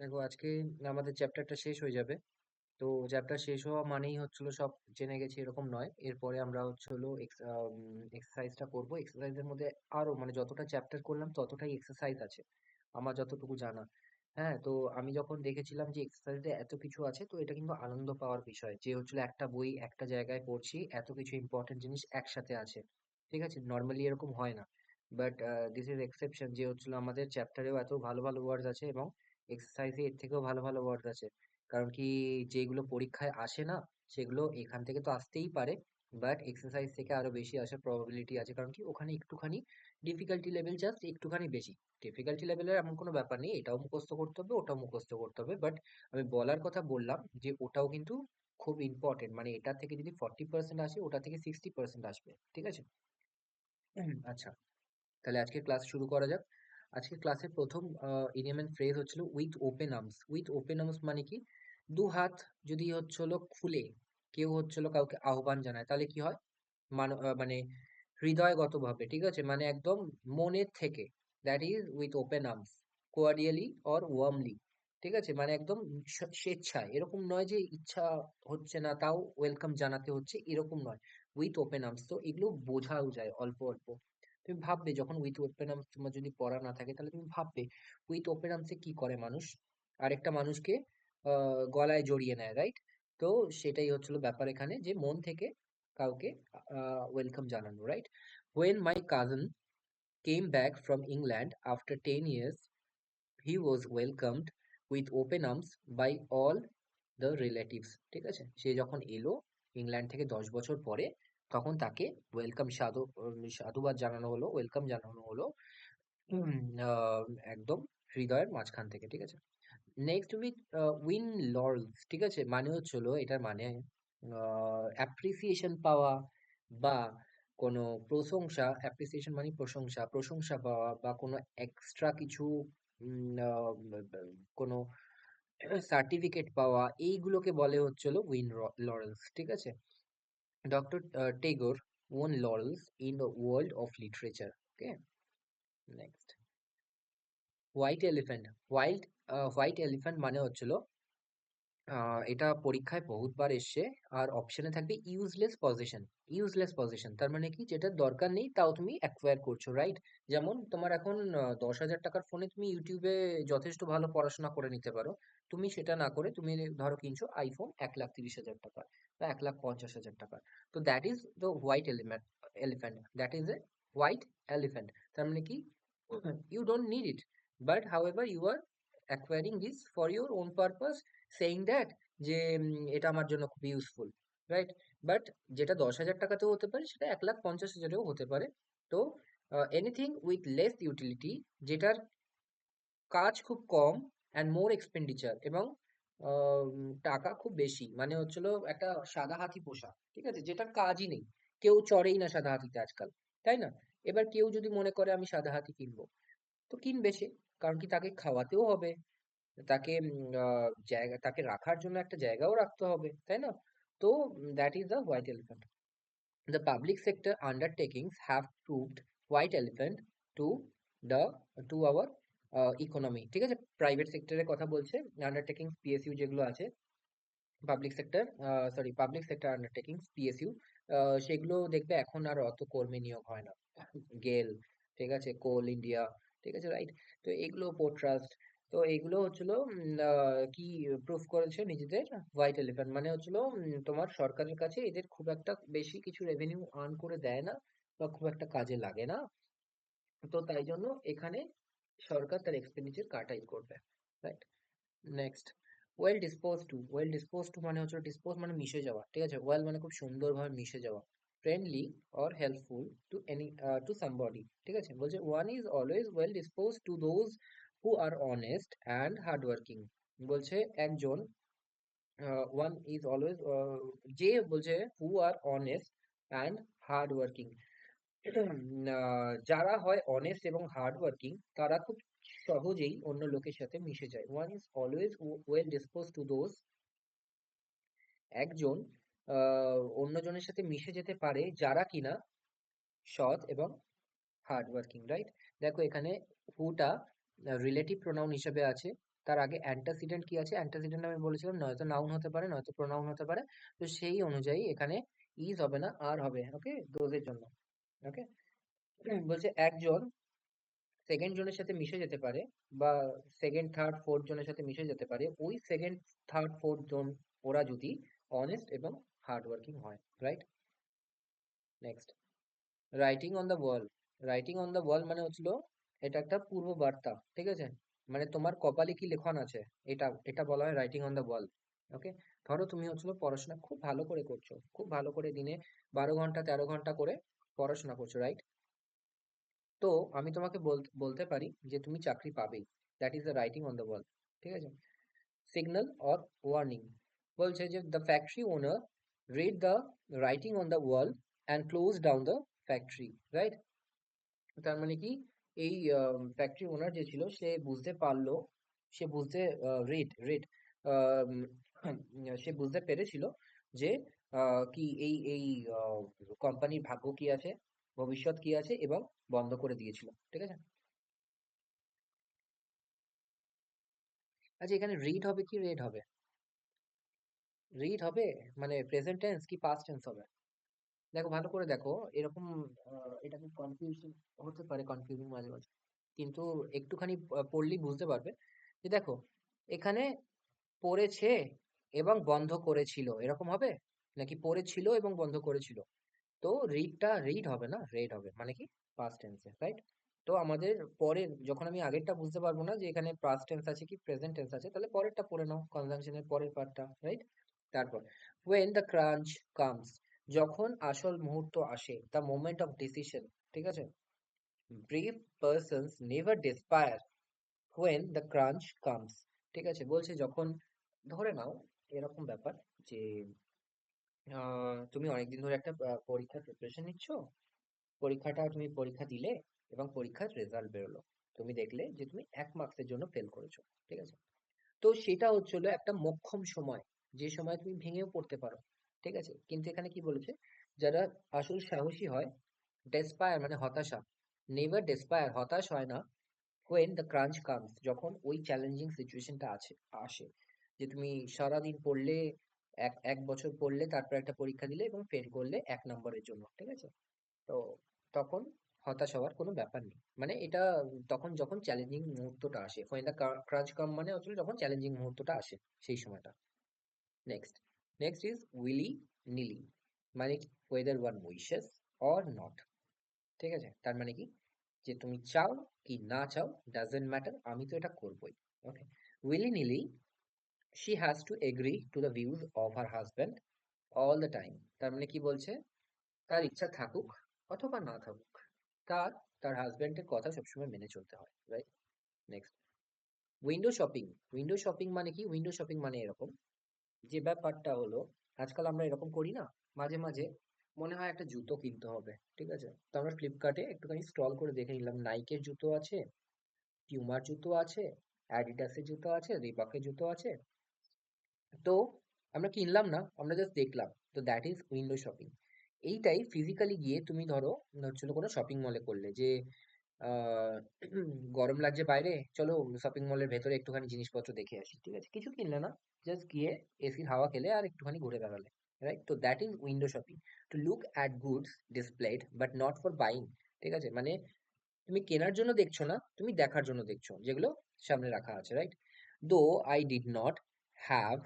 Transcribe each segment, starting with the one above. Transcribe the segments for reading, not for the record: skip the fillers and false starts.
দেখো আজকে আমাদের চ্যাপ্টারটা শেষ হয়ে যাবে। তো চ্যাপ্টার শেষ হওয়া মানেই হচ্ছিল সব জেনে গেছি এরকম নয়। এরপরে আমরা হচ্ছিল এক্সারসাইজটা করব। এক্সারসাইজের মধ্যে আরো মানে যতটা চ্যাপ্টার করলাম ততটাই এক্সারসাইজ আছে আমার যতটুকু জানা। হ্যাঁ, তো আমি যখন দেখেছিলাম যে এক্সারসাইজে এত কিছু আছে, তো এটা কিন্তু আনন্দ পাওয়ার বিষয় যে হচ্ছিল একটা বই একটা জায়গায় পড়ছি, এত কিছু ইম্পর্টেন্ট জিনিস একসাথে আছে। ঠিক আছে, নর্মালি এরকম হয় না। বাট দিস ইজ এক্সেপশন যে হচ্ছিল আমাদের চ্যাপ্টারেও এত ভালো ভালো ওয়ার্ডস আছে এবং এক্সারসাইজে এর থেকেও ভালো ভালো ওয়ার্ডস আছে। কারণ কি, যেগুলো পরীক্ষায় আসে না সেগুলো এখান থেকে তো আসতেই পারে, বাট এক্সারসাইজ থেকে আরো বেশি আসার প্রবাবিলিটি আছে। কারণ কি, ওখানে একটুখানি ডিফিকাল্টি লেভেল জাস্ট একটুখানি বেশি। ডিফিকাল্টি লেভেলের এমন কোনো ব্যাপার নেই, এটাও মুখস্থ করতে হবে ওটাও মুখস্থ করতে হবে, বাট আমি বলার কথা বললাম যে ওটাও কিন্তু খুব ইম্পর্টেন্ট। মানে এটা থেকে যদি 40% আসে, ওটা থেকে 60% আসবে। ঠিক আছে। আচ্ছা, তাহলে আজকে ক্লাস শুরু করা যাক। আজকে ক্লাসের প্রথম ইডিয়ম এন্ড ফ্রেজ হচ্ছিল with open arms. With open arms মানে কি? দু হাত যদি হচ্ছিল খুলে কেউ হচ্ছিল কাউকে আহ্বান জানায়, তাহলে কি হয়? মানে হৃদয়গত ভাবে, ঠিক আছে, মানে একদম মনের থেকে। That is with open arms, cordially or warmly. ঠিক আছে, মানে একদম স্বেচ্ছায়, এরকম নয় যে ইচ্ছা হচ্ছে না তাও ওয়েলকাম জানাতে হচ্ছে, এরকম নয়। উইথ ওপেন আর্মস, তো এগুলো বোঝাও যায় অল্প অল্প। তুমি ভাববে যখন উইথ ওপেন আর্মস তোমার যদি পড়া না থাকে, তাহলে তুমি ভাববে উইথ ওপেন আর্মসে কি করে মানুষ? আরেকটা মানুষকে গলায় জড়িয়ে নেয়, রাইট? তো সেটাই হচ্ছিল ব্যাপার এখানে, যে মন থেকে কাউকে ওয়েলকাম জানানো, right? When my cousin came back from England after 10 years, he was welcomed with open arms by all the relatives. ঠিক আছে, সে যখন এলো ইংল্যান্ড থেকে 10 বছর পরে, তখন তাকে ওয়েলকাম সাধুবাদ জানানো হলো, ওয়েলকাম জানানো হলো উম, আহ, একদম হৃদয়ের মাঝখান থেকে। ঠিক আছে। Next with win laurels. ঠিক আছে, মানে হচ্ছিল এটার মানে অ্যাপ্রিসিয়েশন পাওয়া বা কোনো প্রশংসা। অ্যাপ্রিসিয়েশন মানে প্রশংসা, প্রশংসা পাওয়া বা কোনো এক্সট্রা কিছু কোনো সার্টিফিকেট পাওয়া, এইগুলোকে বলে হচ্ছিল উইন লরেলস। ঠিক আছে। Doctor Tagore won laurels in the world of literature. Okay, next. White elephant. White elephant মানে হচ্ছিল এটা পরীক্ষায় বহুতবার এসছে। আর অপশনে থাকবে ইউজলেস পজিশন। ইউজলেস পজিশন তার মানে কি? যেটা দরকার নেই তাও তুমি অ্যাকোয়ার করছো, রাইট? যেমন তোমার এখন 10,000 টাকার ফোনে তুমি ইউটিউবে যথেষ্ট ভালো পড়াশোনা করে নিতে পারো। তুমি সেটা না করে তুমি ধরো কিনছো আইফোন 1,30,000 টাকার বা 1,50,000 টাকার। তো that is the white elephant, that is a white elephant. তার মানে কি? You don't need it, but however you are acquiring this for your own purpose, saying that যে এটা আমার জন্য খুব ইউজফুল, রাইট? বাট যেটা 10,000 টাকাতেও হতে পারে, সেটা 1,50,000-এও হতে পারে। তো এনিথিং উইথ লেস ইউটিলিটি, যেটার কাজ খুব কম অ্যান্ড মোর এক্সপেন্ডিচার, এবং টাকা খুব বেশি, মানে হচ্ছিল একটা সাদা হাতি পোষা। ঠিক আছে, যেটার কাজই নেই, কেউ চড়েই না সাদা হাতিতে আজকাল, তাই না? এবার কেউ যদি মনে করে আমি সাদা হাতি কিনবো, তো কিনবে সে। কারণ কি, তাকে খাওয়াতেও হবে, তাকে জায়গা, তাকে রাখার জন্য একটা জায়গাও রাখতে হবে, তাই না? তো that is the white elephant. The public sector undertakings have proved white elephant to the to our economy. ঠিক আছে, প্রাইভেট সেক্টরের কথা বলছে। আন্ডারটেকিংস পিএসইউ যেগুলো আছে, পাবলিক সেক্টর আন্ডারটেকিংস পিএসইউ, সেগুলো দেখবে এখন আর অত কর্মী নিয়োগ হয় না। গেল, ঠিক আছে, কোল ইন্ডিয়া, ঠিক আছে, রাইট? তো এগুলো পোর্ট ট্রাস্ট, তো এগুলো হচ্ছিল কি প্রুফ করেছে নিজেদের হোয়াইট এলিফ্যান্ট। মানে হচ্ছিল তোমার সরকারের কাছে এদের খুব একটা বেশি কিছু রেভিনিউ আর্ন করে দেয় না বা খুব একটা কাজে লাগে না। তো তাই জন্য এখানে সরকার তার এক্সপেন্ডিচার কাটাই করবে, right? Next. Well dispose to. Well dispose to মানে হচ্ছে ডিসপোজ মানে মিশে যাওয়া। ঠিক আছে, ওয়েল মানে খুব সুন্দরভাবে মিশে যাওয়া। Friendly or helpful to any, to somebody. ঠিক আছে, বলছে one is always well dispose to those who are honest and hard working. বলছে একজন, ওয়ান ইজ অলওয়েজ, যে বলছে who are honest and hard working, যারা হয় অনেস্ট এবং হার্ড ওয়ার্কিং, তারা খুব সহজেই অন্য লোকের সাথে মিশে যায়। One is always well dispose to those, একজন অন্যজনের সাথে মিশে যেতে পারে যারা কিনা সৎ এবং হার্ড ওয়ার্কিং, রাইট? দেখো এখানে হুটা রিলেটিভ প্রোনাউন হিসেবে আছে, তার আগে অ্যান্টাসিডেন্ট কি আছে? অ্যান্টাসিডেন্ট আমি বলেছিলাম নয়তো নাউন হতে পারে, নয়তো প্রোনাউন হতে পারে। তো সেই অনুযায়ী এখানে ইজ হবে না, আর হবে। ওকে, দোজের জন্য। ওকে, বলছে একজন সেকেন্ড জনের সাথে মিশে যেতে পারে, বা সেকেন্ড থার্ড ফোর্থ জনের সাথে মিশে যেতে পারে, ওই সেকেন্ড থার্ড ফোর্থ জন ওরা যদি অনেস্ট এবং হার্ড ওয়ার্কিং হয়, right? Next, writing on the wall. Writing on the wall মানে হচ্ছিল এটা একটা পূর্ব বার্তা, ঠিক আছে? মানে তোমার কপালে কি লেখন আছে, এটা এটা বলা হয় রাইটিং অন দ্য ওয়াল। ওকে, ধরো তুমি হচ্ছিল পড়াশোনা খুব ভালো করে করছো, খুব ভালো করে দিনে 12 ঘন্টা 13 ঘন্টা করে পড়াশোনা করছো, রাইট? তো আমি তোমাকে বলতে পারি যে তুমি চাকরি পাবেই। That is the writing on the wall, ঠিক আছে? সিগন্যাল অর ওয়ার্নিং, বলছে যে the factory owner read the writing on the wall and close down the factory, right? তার মানে কি, এই ফ্যাক্টরি ওনার যে ছিল সে বুঝতে পারলো, সে বুঝতে রেড রেড সে বুঝতে পেরেছিল যে কি এই এই কোম্পানির ভাগ্য কি আছে, ভবিষ্যৎ কি আছে, এবং বন্ধ করে দিয়েছিল, ঠিক আছে? আচ্ছা, এখানে রিড হবে কি রেড হবে? রিড হবে মানে প্রেজেন্ট টেন্স কি পাস্ট টেন্স হবে? দেখো, ভালো করে দেখো, এরকম এটা খুব কনফিউশন হতে পারে, কনফিউজিং মাঝে মাঝে, কিন্তু একটুখানি পড়লেই বুঝতে পারবে যে দেখো, এখানে পড়েছে এবং বন্ধ করেছিল এরকম হবে, নাকি পড়েছিল এবং বন্ধ করেছিল? তো রিডটা রিড হবে না, রেড হবে, মানে কি পাস্ট টেন্সে, রাইট? তো আমাদের পরের, যখন আমি আগেরটা বুঝতে পারবো না যে এখানে পাস্ট টেন্স আছে কি প্রেজেন্ট টেন্স আছে, তাহলে পরেরটা পড়ে নাও, কনজাংশনের পরের পার্টটা, রাইট? তারপর when the crunch comes, যখন আসল মুহূর্ত আসে, the moment of decision, ঠিক আছে? brave persons never despair when the crunch comes, ঠিক আছে? বলছে যখন, ধরে নাও এরকম ব্যাপার যে তুমি অনেকদিন ধরে একটা পরীক্ষার প্রিপারেশন নিচ্ছ, তুমি পরীক্ষা দিলে এবং পরীক্ষার রেজাল্ট বেরোলো, তুমি দেখলে যে তুমি 1 মার্কসের জন্য ফেল করেছো, ঠিক আছে? তো সেটা হচ্ছিল একটা মোক্ষম সময়, যে সময় তুমি ভেঙেও পড়তে পারো, ঠিক আছে? কিন্তু এখানে কি বলেছে, যারা আসল সাহসী হয়, ডেসপায়ার মানে হতাশা, নেভার ডেসপায়ার হতাশ হয় না, when the crunch comes, যখন ওই চ্যালেঞ্জিং সিচুয়েশনটা আসে, যে তুমি সারাদিন পড়লে, এক এক বছর পড়লে, তারপর একটা পরীক্ষা দিলে এবং ফেল করলে 1 নম্বরের জন্য, ঠিক আছে? তো তখন হতাশ হওয়ার কোনো ব্যাপার নেই, মানে এটা তখন যখন চ্যালেঞ্জিং মুহূর্তটা আসে, when the crunch come মানে হচ্ছে যখন চ্যালেঞ্জিং মুহূর্তটা আসে, সেই সময়টা। নেক্সট, নেক্সট ইজ উইলি নিলি, মানে কি whether one wishes or not, ঠিক আছে? তার মানে কি, যে তুমি চাও কি না চাও, ডাজেন্ট ম্যাটার, আমি তো এটা করবোই। ওকে, উইলি নিলি she has to agree to the views of her husband all the time, তার মানে কি বলছে, তার ইচ্ছা থাকুক অথবা না থাকুক, তার তার হাজবেন্ডের কথা সবসময় মেনে চলতে হয়, right? Next, window shopping. Window shopping মানে কি? উইন্ডো শপিং মানে এরকম, যে ব্যাপারটা হলো, আজকাল আমরা এরকম করি না, মাঝে মাঝে মনে হয় একটা জুতো কিনতে হবে, ঠিক আছে? তো আমরা ফ্লিপকার্টে একটুখানি স্ক্রল করে দেখে নিলাম, নাইকের জুতো আছে, পিউমার জুতো আছে, অ্যাডিডাসের জুতো আছে, রিবকের জুতো আছে। তো আমরা কিনলাম না, আমরা জাস্ট দেখলাম, তো দ্যাট ইজ উইন্ডো শপিং। এইটাই ফিজিক্যালি গিয়ে তুমি ধরো হচ্ছিল কোনো শপিং মলে করলে, যে আহ গরম লাগছে বাইরে, চলো শপিং মলের ভেতরে একটুখানি জিনিসপত্র দেখে আসি, ঠিক আছে? কিছু কিনলে না, জাস্ট গিয়ে এসির হাওয়া খেলে আর একটুখানি ঘুরে বেড়ালে, রাইট? তো that is window shopping, to look at goods displayed but not for buying, ঠিক আছে? মানে তুমি কেনার জন্য দেখছো না, তুমি দেখার জন্য দেখছো যেগুলো সামনে রাখা আছে, right? Though I did not have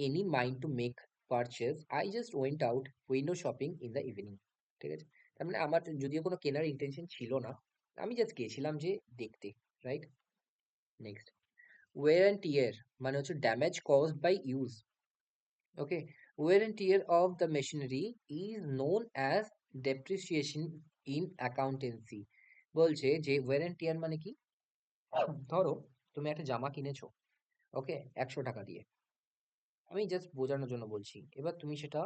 any mind to make purchase, I just went out window shopping in the evening, ঠিক আছে? তার মানে আমার যদিও কোনো কেনার ইন্টেনশন ছিল না, আমি জাস্ট গেছিলাম যে দেখতে, right? Next, wear and tear মানে হচ্ছে damage caused by use. Okay, wear and tear of the machinery is known as depreciation in accountancy, বলছে যে ওয়ের অ্যান্ড টিয়ার মানে কি, ধরো তুমি একটা জামা কিনেছো, ওকে, 100 টাকা দিয়ে, আমি জাস্ট বোঝানোর জন্য বলছি, এবার তুমি সেটা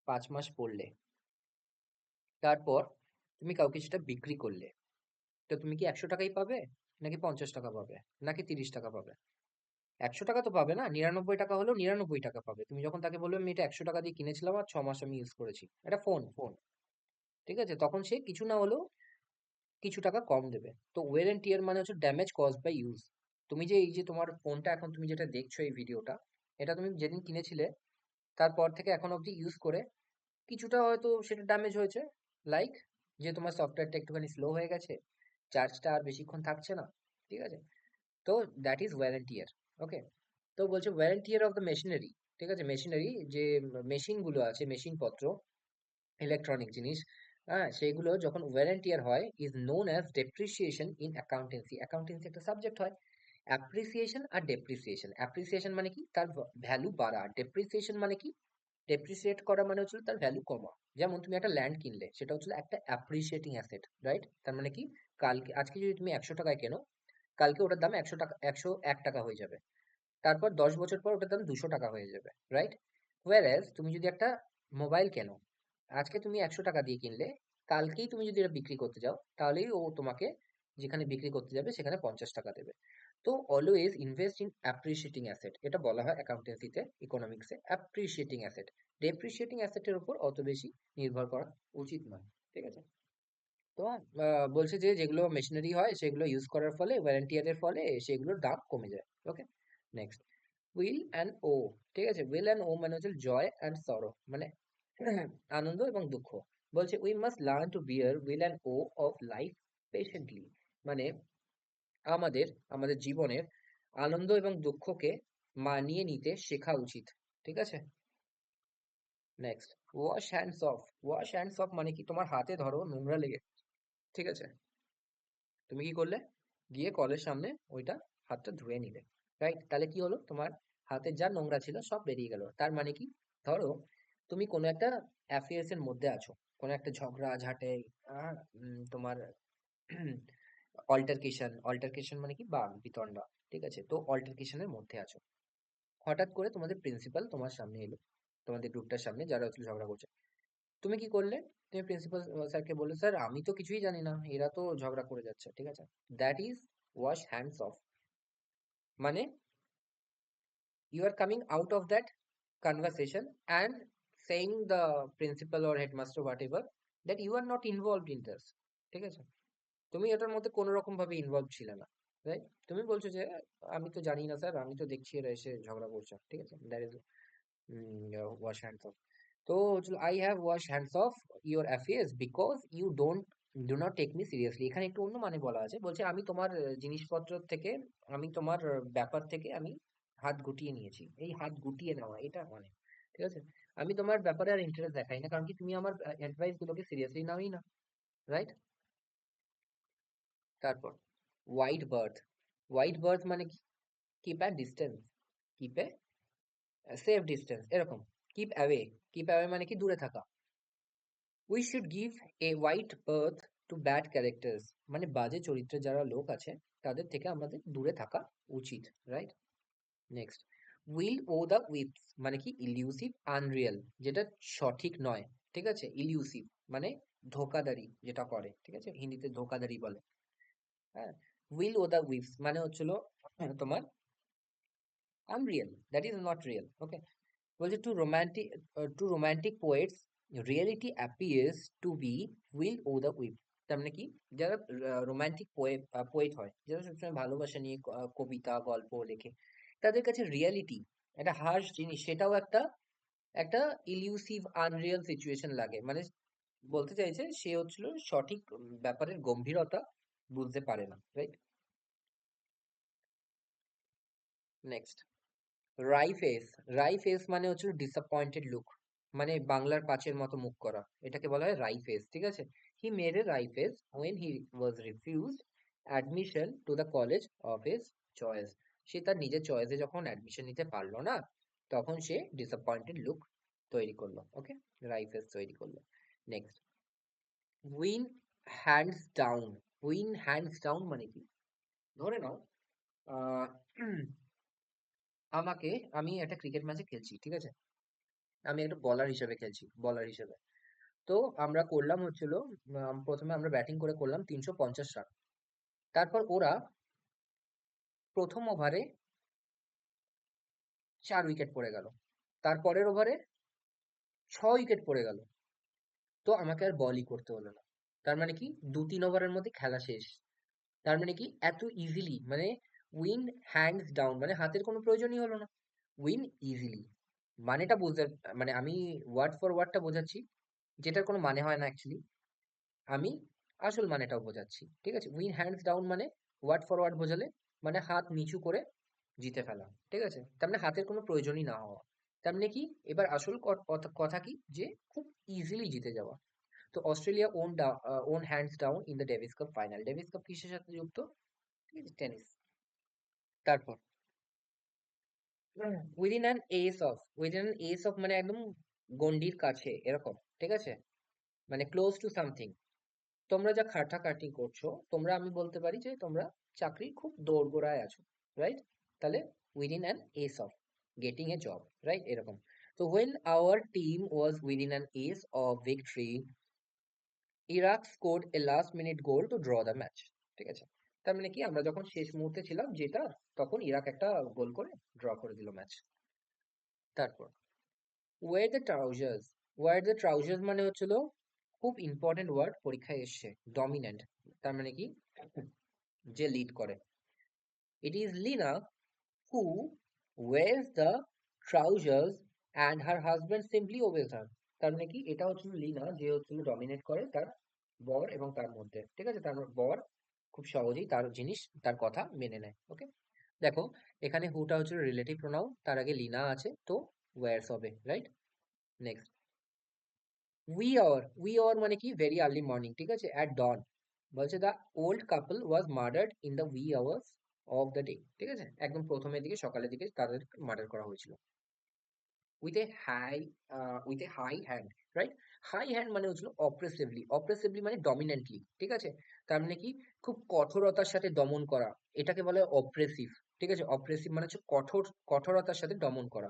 5 মাস পরলে, তারপর তুমি কাউকে সেটা বিক্রি করলে, তো তুমি কি 100 টাকাই পাবে, নাকি 50 টাকা পাবে, নাকি 30 টাকা পাবে? 100 টাকা তো পাবে না, 99 টাকা হলেও 99 টাকা পাবে। তুমি যখন তাকে বলবে আমি এটা 100 টাকা দিয়ে কিনেছিলাম আর 6 মাস আমি ইউজ করেছি, এটা ফোন ফোন, ঠিক আছে? তখন সে কিছু না হলেও কিছু টাকা কম দেবে। তো ওয়ের এন্ড টিয়ার মানে হচ্ছে ড্যামেজ কজ বাই ইউজ। তো তুমি যে এই যে তোমার ফোনটা এখন তুমি যেটা দেখছো এই ভিডিওটা, এটা তুমি যেদিন কিনেছিলে তারপর থেকে এখন অবধি ইউজ করে কিছুটা হয়তো সেটা ড্যামেজ হয়েছে, লাইক যে তোমার সফটওয়্যারটা একটুখানি স্লো হয়ে গেছে, চার্জটা আর বেশিক্ষণ থাকছে না, ঠিক আছে? তো that is wear and tear. Okay, তো বলছে wear and tear of the machinery, ঠিক আছে? মেশিনারি যে মেশিন গুলো আছে, মেশিন পত্র, ইলেকট্রনিক জিনিস, হ্যাঁ, সেইগুলো যখন ওয়্যার অ্যান্ড টিয়ার হয় is known as depreciation in accountancy. Accountancy একটা সাবজেক্ট হয় অ্যাপ্রিসিয়েশন আর ডেপ্রিসিয়েশন। অ্যাপ্রিসিয়েশন মানে কি, তার ভ্যালু বাড়া। ডেপ্রিসিয়েশন মানে কি, ডেপ্রিসিয়েট করা মানে হচ্ছিল তার ভ্যালু কমা। যেমন তুমি একটা ল্যান্ড কিনলে, সেটা হচ্ছিল একটা অ্যাপ্রিসিয়েটিং অ্যাসেট, রাইট? তার মানে কি, কালকে আজকে যদি তুমি 100 টাকায় কেনো, কালকে ওটার দাম 100 টাকা, 101 টাকা হয়ে যাবে। তারপর 10 বছর পর ওটার দাম 200 টাকা হয়ে যাবে, রাইট? হোয়ার তুমি যদি একটা মোবাইল কেনো, আজকে তুমি 100 টাকা দিয়ে কিনলে, কালকেই তুমি যদি এটা বিক্রি করতে যাও, তাহলেই ও তোমাকে যেখানে বিক্রি করতে যাবে সেখানে 50 টাকা দেবে। তো always invest in appreciating asset, এটা বলা হয় অ্যাকাউন্টেন্সিতে, ইকোনমিক্সে অ্যাপ্রিসিয়েটিং অ্যাসেট। ডেপ্রিসিয়েটিং অ্যাসেটের উপর অত বেশি নির্ভর করা উচিত নয়, ঠিক আছে? তো বলছে যে যেগুলো মেশিনারি হয় সেগুলো ইউজ করার ফলে, ওয়ারেন্টিয়ারের ফলে সেগুলোর দাম কমে যায়। ওকে, নেক্সট, উইল অ্যান্ড ও, ঠিক আছে? উইল অ্যান্ড ও মানে হচ্ছে জয় অ্যান্ড সরো, মানে আনন্দ এবং দুঃখ। বলছে we must learn to bear weal and woe of life patiently, মানে আমাদের আমাদের জীবনের আনন্দ এবং দুঃখকে মানিয়ে নিতে শেখা উচিত, ঠিক আছে? Next, wash hands of. Wash hands of মানে কি, তোমার হাতে ধরো নোংরা লেগে, ঠিক আছে? তুমি কি করলে, গিয়ে কলের সামনে ওইটা হাতটা ধুয়ে নিলে, রাইট? তাহলে কি হলো, তোমার হাতে যা নোংরা ছিল সব বেরিয়ে গেল। তার মানে কি, ধরো তুমি কোনো একটা অ্যাফেয়ার্স এর মধ্যে আছো, কোনো একটা ঝগড়া ঝাঁটে, তোমার অল্টারকেশন, অল্টারকেশন মানে কি, বাক বিতণ্ডা, ঠিক আছে? তো অল্টারকেশনের মধ্যে আছো, হঠাৎ করে তোমাদের প্রিন্সিপাল তোমার সামনে এলো, তোমাদের গ্রুপটার সামনে যারা হচ্ছে ঝগড়া করছে। তুমি কি করলে, তুমি প্রিন্সিপাল স্যারকে বললে, স্যার আমি তো কিছুই জানি না, এরা তো ঝগড়া করে যাচ্ছে, ঠিক আছে? That is wash hands of, মানে you are coming out of that conversation and saying the principal or headmaster whatever that you are not involved in this, ঠিক আছে? তুমি এটার মধ্যে কোনো রকম ভাবে ইনভলভ ছিলে না, রাইট? তুমি বলছো যে আমি তো জানি না স্যার, আমি তো দেখছি এরা এসে ঝগড়া করছে, ঠিক আছে? That is wash hands off. তো I have wash hands off your affairs because you don't do not take me seriously. এখানে একটু অন্য মানে বলা আছে, বলছে আমি তোমার জিনিসপত্র থেকে, আমি তোমার ব্যাপার থেকে আমি হাত গুটিয়ে নিয়েছি। এই হাত গুটিয়ে নেওয়া এটা মানে, ঠিক আছে? আমি তোমার ব্যাপারে আর ইন্টারেস্ট দেখাই না, কারণ কি তুমি আমার অ্যাডভাইস গুলোকে সিরিয়াসলি নাওই না, রাইট? তারপর হোয়াইট বার্থ। হোয়াইট বার্থ মানে কি, keep at distance, keep a safe distance, এরকম। কিপ অ্যাওয়ে, কিপ অ্যাওয়ে মানে কি, দূরে থাকা। We should give a white birth two bad characters, মানে বাজে চরিত্রের যারা লোক আছে তাদের থেকে আমাদের দূরে থাকা উচিত, right? Next, will o' the উইপস মানে কি, ইলিউসিভ আনরিয়েল, যেটা সঠিক নয়, ঠিক আছে? ইলিউসিভ মানে ধোকাদারি যেটা করে, ঠিক আছে? হিন্দিতে ধোকাদারি বলে, হ্যাঁ। উইল ও দ্য উইপস মানে হচ্ছিল তোমার unreal, that is not real. Okay, বলছে to romantic poets reality appears to be will o' the wisp. তার মানে কি, যারা রোমান্টিক পোয়েট হয়, যারা সবসময় ভালোবাসা নিয়ে কবিতা গল্প লেখে, তাদের কাছে রিয়েলিটি, একটা হার্শ জিনিস, সেটাও একটা একটা ইলিউসিভ আনরিয়েল সিচুয়েশন লাগে, মানে বলতে চাইছে সে হচ্ছিল সঠিক ব্যাপারের গম্ভীরতা বুঝতে পারে না, রাইট? নেক্সট, রাই ফেস। রাই ফেস মানে হচ্ছে ডিসঅ্যাপয়েন্টেড লুক, মানে বাংলার পাঁচের মতো মুখ করা, এটাকে বলা হয় রাই ফেস, ঠিক আছে? He made a wry face when he was refused admission to the college of his choice. সে তার নিজের চয়েসে যখন অ্যাডমিশন নিতে পারলো না, তখন সে ডিসঅ্যাপয়েন্টেড লুক তৈরি করলো। ওকে, রাই ফেস তৈরি করলো। Next, win hands down. Win hands down মানে কি, ধরে নাও আহ আমি একটা ক্রিকেট ম্যাচে খেলছি, ঠিক আছে? আমি একটা বলার হিসেবে খেলছি, বলার হিসেবে। তো আমরা করলাম হচ্ছিল, প্রথমে আমরা ব্যাটিং করে করলাম 350 রান। তারপর ওরা প্রথম ওভারে 4 উইকেট পড়ে গেল, তারপরের ওভারে 6 উইকেট পড়ে গেল। তো আমাকে আর বলই করতে হলো না। তার মানে কি, 2-3 ওভারের মধ্যে খেলা শেষ। তার মানে কি, এত ইজিলি, মানে উইন হ্যান্ডস ডাউন মানে হাতের কোনো প্রয়োজনই হলো না। উইন ইজিলি মানেটা বুঝতে, মানে আমি ওয়ার্ড ফর ওয়ার্ডটা বোঝাচ্ছি, যেটার কোনো মানে হয় না অ্যাকচুয়ালি। আমি আসল মানেটাও বোঝাচ্ছি, ঠিক আছে? উইন হ্যান্ডস ডাউন মানে ওয়ার্ড ফর ওয়ার্ড বোঝালে মানে হাত নিচু করে জিতে ফেলা, ঠিক আছে? তার মানে হাতের কোনো প্রয়োজনই না হওয়া। তার মানে কি, এবার আসল কথা কথা কি, যে খুব ইজিলি জিতে যাওয়া। তো Australia won hands down in the Davis Cup final. Davis Cup কিসের সাথে যুক্ত? ঠিক আছে, টেনিস। তারপর উইদিন অ্যান এস অফ মানে একদম গণ্ডির কাছে এরকম, ঠিক আছে? মানে ক্লোজ টু সামথিং। তোমরা যা খাটাখাটি করছো, তোমরা, আমি বলতে পারি যে তোমরা চাকরির খুব দোরগোড়ায় আছো, রাইট? তাহলে within an S of getting a job, right? এরকম। তো when our team was within an ace of victory, Iraq scored A last minute goal two draw the match. ঠিক আছে, তার মানে কি, আমরা যখন শেষ মুহূর্তে ছিলাম জেতার, তখন ইরাক একটা গোল করে ড্র করে দিল ম্যাচ। তারপর wear the trousers. Wear the trousers মানে হচ্ছিল খুব ইম্পর্টেন্ট ওয়ার্ড, পরীক্ষায় এসছে। ডমিন্যান্ট তার মানে কি, যে লিড করে। It is Leena who wears the trousers and her husband simply obeys her. তার মানে কি, এটা হচ্ছিল লিনা, যে হচ্ছিল ডমিনেট করে তার বর এবং তার মধ্যে, ঠিক আছে? তার বর খুব সহজেই তার জিনিস, তার কথা মেনে নেয়। ওকে, দেখো এখানে হুটা হচ্ছে রিলেটিভ প্রোনাউন, তার আগে লিনা আছে, তো ওয়্যারস হবে, রাইট? নেক্সট, উই আওয়ার মানে কি, ভেরি আর্লি মর্নিং, ঠিক আছে? অ্যাট ডন বলছে the old couple was murdered in the we hours of the day, ঠিক আছে? একদম প্রথমের দিকে, সকালের দিকে তাদের মার্ডার করা হয়েছিল। With a high with a high hand, right? High hand মানে হচ্ছিল অপ্রেসিভলি। অপ্রেসিভলি মানে ডমিনেন্টলি, ঠিক আছে? তার মানে কি, খুব কঠোরতার সাথে দমন করা, এটাকে বলে অপ্রেসিভ। ঠিক আছে, অপ্রেসিভ মানে হচ্ছে কঠোরতার সাথে দমন করা,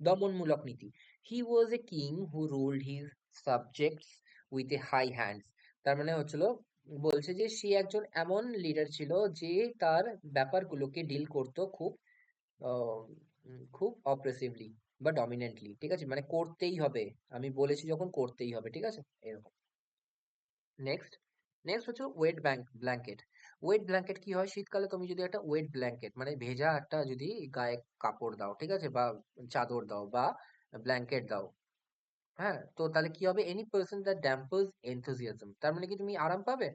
দমনমূলক নীতি। He was a king who ruled his subjects with a high hands. তার মানে হচ্ছিল, বলছে যে সে একজন এমন লিডার ছিল যে তার ব্যাপারগুলোকে ডিল করতো খুব খুব অপ্রেসিভলি বা ডমিনেন্টলি, ঠিক আছে? মানে করতেই হবে, আমি বলেছি যখন করতেই হবে, ঠিক আছে? এরকম। নেক্সট, নেক্সট হচ্ছে ওয়েট ব্ল্যাঙ্কেট। ওয়েট ব্ল্যাঙ্কেট কি হয়, শীতকালে তুমি যদি একটা ওয়েট ব্ল্যাঙ্কেট মানে ভেজা একটা যদি গায়ে কাপড় দাও, ঠিক আছে, বা চাদর দাও বা ব্ল্যাঙ্কেট দাও, হ্যাঁ, তো তাহলে কি হবে, এনি পার্সন দ্যাট ড্যাম্পার্স এনথুজিয়াজম, তার মানে কি তুমি আরাম পাবে।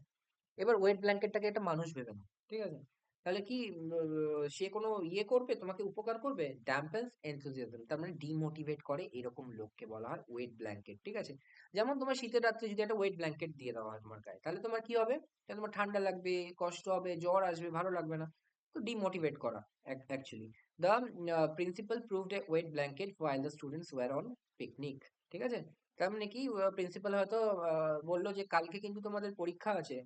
এবার ওয়েট ব্ল্যাঙ্কেটটাকে একটা মানুষ ভেবে নাও, ঠিক আছে? তাহলে কি সে কোনো ইয়ে করবে, তোমাকে উপকার করবে? ড্যাম্পেন্স এনথুজিয়াজম, তার মানে ডিমোটিভেট করে, এরকম লোককে বলা হয় ওয়েট ব্ল্যাঙ্কেট, ঠিক আছে? যেমন তোমার শীতের রাত্রে যদি একটা ওয়েট ব্ল্যাঙ্কেট দিয়ে দেওয়া হয় তোমার গায়ে, তাহলে তোমার কি হবে? তাহলে তোমার ঠান্ডা লাগবে, কষ্ট হবে, জ্বর আসবে, ভালো লাগবে না। তো ডিমোটিভেট করা actually. The principal proved a wet blanket while the students were on picnic, ঠিক আছে? তার মানে কি, প্রিন্সিপাল হয়তো বললো যে কালকে কিন্তু তোমাদের পরীক্ষা আছে,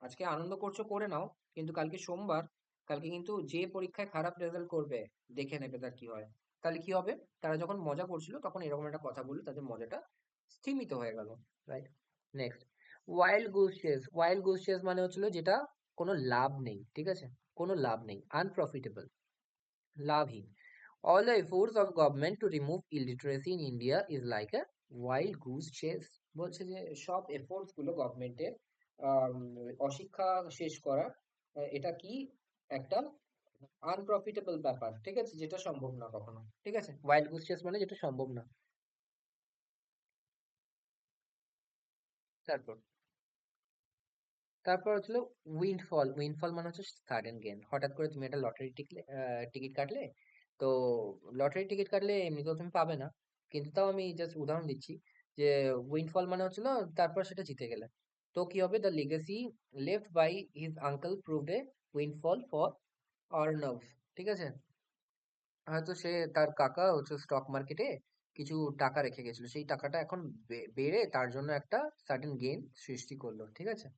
আজকে আনন্দ করছো করে নাও, কিন্তু কালকে সোমবার, কালকে কিন্তু যে পরীক্ষায় খারাপ রেজাল্ট করবে, দেখে নেবে তার কি হয়। তাহলে কি হবে, তারা যখন মজা করছিল তখন এরকম একটা কথা বললে তাদের মজাটা স্তিমিত হয়ে গেল, right? Next, wild goose chase. Wild goose chase মানে হচ্ছিল যেটা কোনো লাভ নেই, ঠিক আছে? কোনো লাভ নেই, আনপ্রফিটেবল, লাভহীন। All the efforts of government to remove illiteracy in India is like a wild goose chase. বলছে যে সব এফোর্টস গুলো গভর্নমেন্টের অশিক্ষা শেষ করার, এটা কি একটা আনপ্রফিটেবল ব্যাপার, ঠিক আছে? যেটা সম্ভব না কখনো, ঠিক আছে? ওয়াইল্ড গুজ চেস মানে যেটা সম্ভব না। তারপর তারপর হচ্ছিল উইন্ডফল। উইন্ডফল মানে হচ্ছে সাডেন গেইন। হঠাৎ করে তুমি একটা লটারি টিকিট কাটলে, তো লটারি টিকিট কাটলে এমনিতেও তুমি পাবে না, কিন্তু তাও আমি জাস্ট উদাহরণ দিচ্ছি যে উইন্ডফল মানে হচ্ছিল তারপর সেটা জিতে গেলে, তো কি হবে, the legacy left by his uncle proved a windfall for Arnab, ঠিক আছে? হয়তো সে, তার কাকা হচ্ছে স্টক মার্কেটে কিছু টাকা রেখে গেছিল, সেই টাকাটা এখন বেড়ে তার জন্য একটা সাডেন গেইন সৃষ্টি করলো, ঠিক আছে?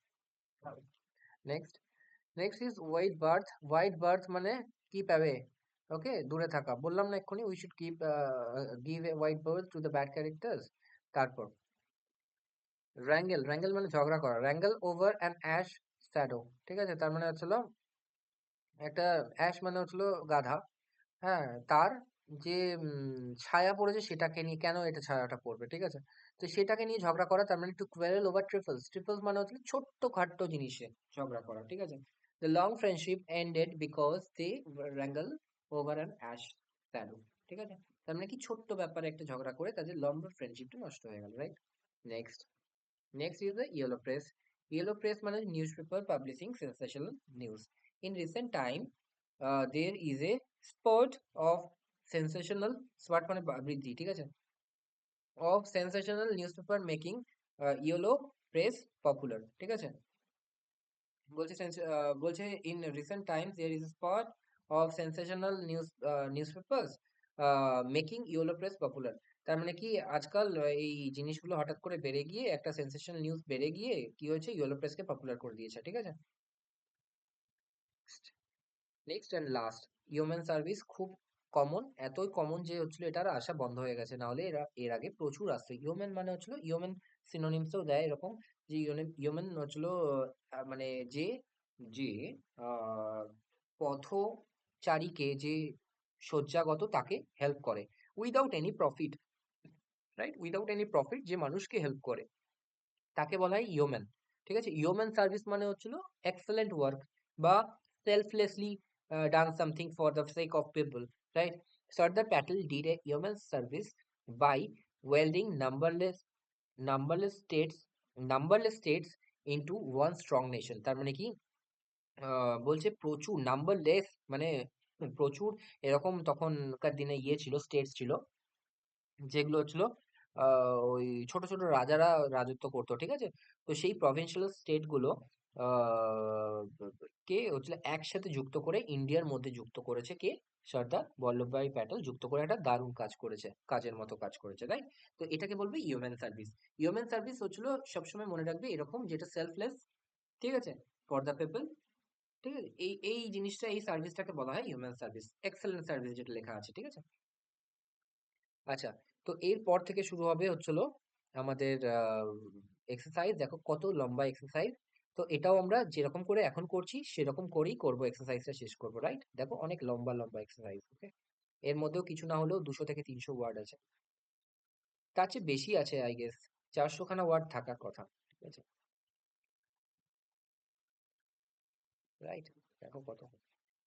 Next, next is wide birth. Wide birth মানে কিপ অ্যাওয়ে, ওকে, দূরে থাকা। বললাম না এক্ষুনি, we should keep give a wide birth to the bad characters. তারপর wrangle। wrangle মানে ঝগড়া করা। wrangle over an ash shadow, ঠিক আছে? তার মানে হচ্ছিল একটা অ্যাশ মানে হচ্ছিল গাধা, হ্যাঁ, তার যে ছায়া পড়েছে সেটাকে নিয়ে, কেন এটা ছায়াটা পড়বে, ঠিক আছে? তো সেটাকে নিয়ে ঝগড়া করা, তার মানে টু কোয়ারেল ওভার ট্রিপলস। ট্রিপলস মানে হচ্ছে ছোট্ট খাট্ট জিনিসে ঝগড়া করা, ঠিক আছে? The long friendship ended because they wrangle over an ash shadow. ঠিক আছে, তার মানে কি ছোট্ট ব্যাপারে একটা ঝগড়া করে তাদের লম্বা ফ্রেন্ডশিপটা নষ্ট হয়ে গেল, right? Next, next is the yellow press. Yellow press মানে newspaper publishing sensational news. In recent time, there is a spurt of sensational, spurt মানে বৃদ্ধি, ঠিক আছে, of sensational newspaper making yellow press popular, ঠিক আছে। বলছে বলছে in recent times there is a spurt of sensational newspapers making yellow press popular. তার মানে কি আজকাল এই জিনিসগুলো হঠাৎ করে বেড়ে গিয়ে একটা সেন্সেশনাল নিউজ বেড়ে গিয়ে কি হয়েছে, ইয়েলো প্রেসকে পপুলার করে দিয়েছে, ঠিক আছে। Next and last, human service খুব কমন, এতই কমন যে হচ্ছিল এটার আসা বন্ধ হয়ে গেছে, না হলে এরা এর আগে প্রচুর আসতো। হিউম্যান মানে হচ্ছিল, হিউম্যান সিনোনিমসও দেয় এরকম, যে হিউম্যান হচ্ছিল মানে যে যে আহ পথচারীকে, যে শয্যাগত তাকে হেল্প করে without any profit, right, without any profit, যে মানুষকে হেল্প করে তাকে বলা হয় ইয়োম্যান, ঠিক আছে। ইয়োম্যান সার্ভিস মানে হচ্ছিল এক্সেলেন্ট ওয়ার্ক বা selflessly done something for the sake of people, right. Sardar Patel did a yeoman service by welding numberless states into one strong nation. তার মানে কি বলছে প্রচুর, নাম্বারলেস মানে প্রচুর, এরকম তখনকার দিনে ইয়ে ছিল, স্টেটস ছিল যেগুলো হচ্ছিল ওই ছোট ছোট রাজারা রাজত্ব করতো, ঠিক আছে। তো সেই প্রভিন্সিয়াল স্টেট গুলো আহ, কে হচ্ছিল একসাথে যুক্ত করে ইন্ডিয়ার মধ্যে যুক্ত করেছে কে, সর্দার বল্লভভাই প্যাটেল যুক্ত করে একটা দারুণ কাজ করেছে, কাজের মতো কাজ করেছে, তাই। তো এটাকে বলবে ইউম্যান সার্ভিস। ইউম্যান সার্ভিস হচ্ছিল, সবসময় মনে রাখবে এরকম, যেটা সেলফলেস, ঠিক আছে, ফর দ্য পিপল, ঠিক আছে। এই এই জিনিসটা, এই সার্ভিসটাকে বলা হয় হিউম্যান সার্ভিস, এক্সেলেন্ট সার্ভিস যেটা লেখা আছে, ঠিক আছে। আচ্ছা, তো এরপর থেকে শুরু হবে হচ্ছিল আমাদের এক্সারসাইজ। দেখো কত লম্বা এক্সারসাইজ। তো এটাও আমরা যেরকম করে এখন করছি সেরকম করেই করব, এক্সারসাইজটা শেষ করবো, রাইট। দেখো অনেক লম্বা লম্বা এক্সারসাইজ, ওকে। এর মধ্যেও কিছু না হলেও 200 থেকে 300 ওয়ার্ড আছে, তার চেয়ে বেশি আছে আই গেস, 400 খানা ওয়ার্ড থাকার কথা, ঠিক আছে, রাইট। দেখো কত,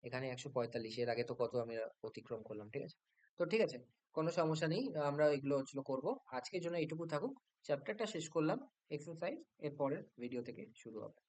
এখানে 145, এর আগে তো কত আমি অতিক্রম করলাম, ঠিক আছে। তো ঠিক আছে, কোনো সমস্যা নেই, আমরা এগুলো হচ্ছিল করবো। আজকের জন্য এইটুকু থাকুক, চ্যাপ্টারটা শেষ করলাম, এক্সারসাইজ এর পরের ভিডিও থেকে শুরু হবে।